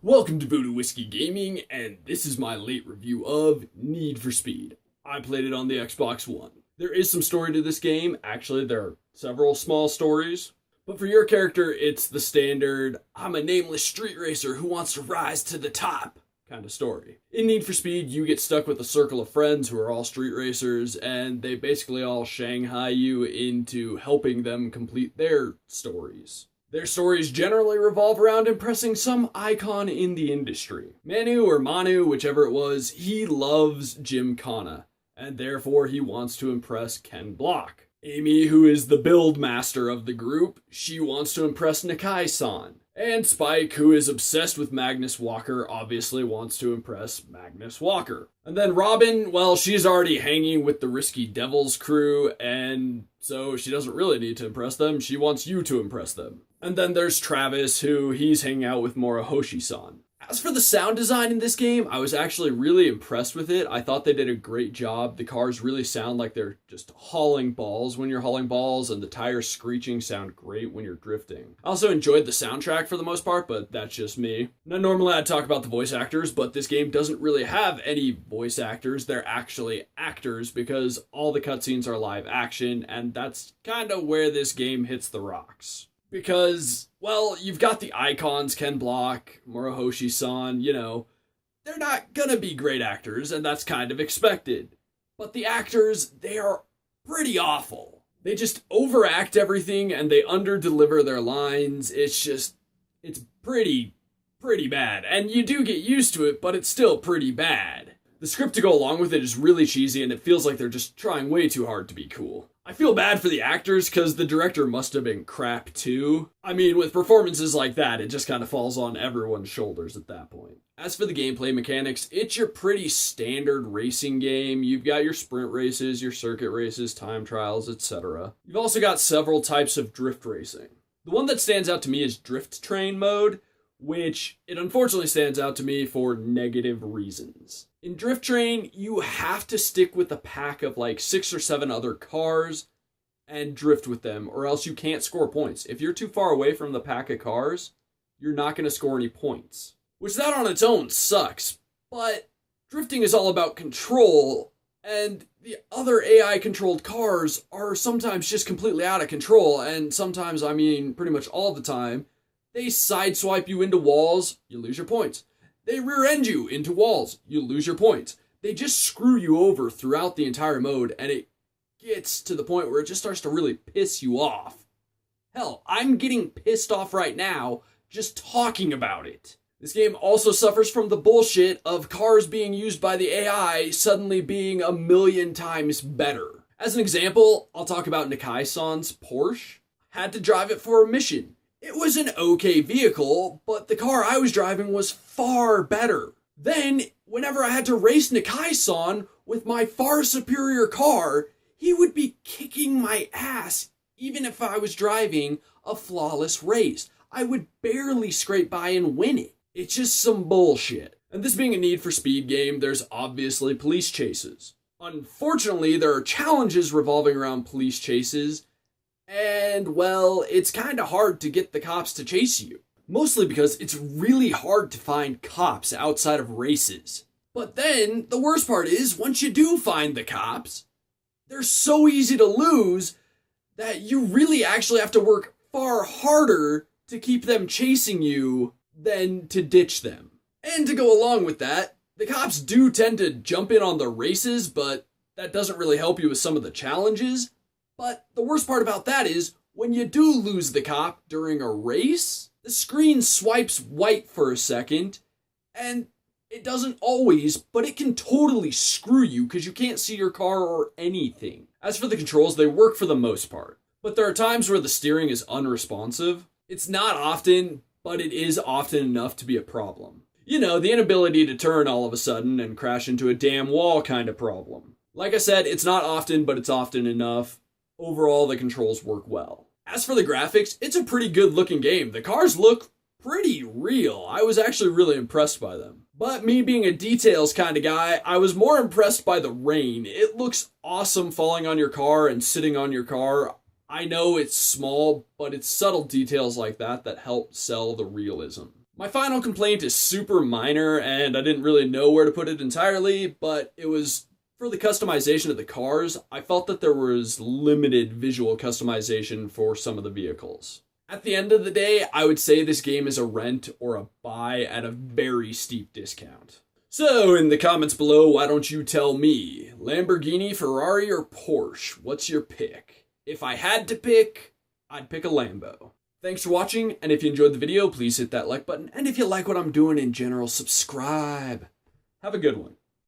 Welcome to Voodoo Whiskey Gaming, and this is my late review of Need for Speed. I played it on the Xbox One. There is some story to this game. Actually, there are several small stories. But for your character, it's the standard, I'm a nameless street racer who wants to rise to the top kind of story. In Need for Speed, you get stuck with a circle of friends who are all street racers, and they basically all Shanghai you into helping them complete their stories. Their stories generally revolve around impressing some icon in the industry. Manu, whichever it was, he loves Gymkhana, and therefore he wants to impress Ken Block. Amy, who is the build master of the group, she wants to impress Nakai-san. And Spike, who is obsessed with Magnus Walker, obviously wants to impress Magnus Walker. And then Robin, well, she's already hanging with the Risky Devils crew, and so she doesn't really need to impress them, she wants you to impress them. And then there's Travis, who he's hanging out with Morohoshi-san. As for the sound design in this game, I was actually really impressed with it. I thought they did a great job. The cars really sound like they're just hauling balls when you're hauling balls, and the tires screeching sound great when you're drifting. I also enjoyed the soundtrack for the most part, but that's just me. Now, normally I'd talk about the voice actors, but this game doesn't really have any voice actors. They're actually actors because all the cutscenes are live action, and that's kind of where this game hits the rocks. Because, well, you've got the icons, Ken Block, Morohoshi-san, they're not gonna be great actors, and that's kind of expected. But the actors, they are pretty awful. They just overact everything, and they underdeliver their lines. It's pretty bad. And you do get used to it, but it's still pretty bad. The script to go along with it is really cheesy, and it feels like they're just trying way too hard to be cool. I feel bad for the actors, because the director must have been crap too. I mean, with performances like that, it just kind of falls on everyone's shoulders at that point. As for the gameplay mechanics, it's your pretty standard racing game. You've got your sprint races, your circuit races, time trials, etc. You've also got several types of drift racing. The one that stands out to me is Drift Train mode, which it unfortunately stands out to me for negative reasons. In Drift Train, you have to stick with a pack of like 6 or 7 other cars and drift with them, or else you can't score points. If you're too far away from the pack of cars, you're not going to score any points. Which that on its own sucks, but drifting is all about control, and the other AI-controlled cars are sometimes just completely out of control, and sometimes, I mean pretty much all the time, they sideswipe you into walls, you lose your points. They rear-end you into walls, you lose your points. They just screw you over throughout the entire mode, and it gets to the point where it just starts to really piss you off. Hell, I'm getting pissed off right now just talking about it. This game also suffers from the bullshit of cars being used by the AI suddenly being a million times better. As an example, I'll talk about Nakai-san's Porsche. Had to drive it for a mission. It was an okay vehicle, but the car I was driving was far better. Then, whenever I had to race Nakai-san with my far superior car, he would be kicking my ass even if I was driving a flawless race. I would barely scrape by and win it. It's just some bullshit. And this being a Need for Speed game, there's obviously police chases. Unfortunately, there are challenges revolving around police chases, and, well, it's kind of hard to get the cops to chase you. Mostly because it's really hard to find cops outside of races. But then, the worst part is, once you do find the cops, they're so easy to lose that you really actually have to work far harder to keep them chasing you than to ditch them. And to go along with that, the cops do tend to jump in on the races, but that doesn't really help you with some of the challenges. But the worst part about that is, when you do lose the cop during a race, the screen swipes white for a second, and it doesn't always, but it can totally screw you because you can't see your car or anything. As for the controls, they work for the most part, but there are times where the steering is unresponsive. It's not often, but it is often enough to be a problem. The inability to turn all of a sudden and crash into a damn wall kind of problem. Like I said, it's not often, but it's often enough. Overall, the controls work well. As for the graphics, it's a pretty good looking game. The cars look pretty real. I was actually really impressed by them. But me being a details kind of guy, I was more impressed by the rain. It looks awesome falling on your car and sitting on your car. I know it's small, but it's subtle details like that that help sell the realism. My final complaint is super minor, and I didn't really know where to put it entirely, but it was for the customization of the cars. I felt that there was limited visual customization for some of the vehicles. At the end of the day, I would say this game is a rent or a buy at a very steep discount. So, in the comments below, why don't you tell me, Lamborghini, Ferrari, or Porsche? What's your pick? If I had to pick, I'd pick a Lambo. Thanks for watching, and if you enjoyed the video, please hit that like button, and if you like what I'm doing in general, subscribe. Have a good one.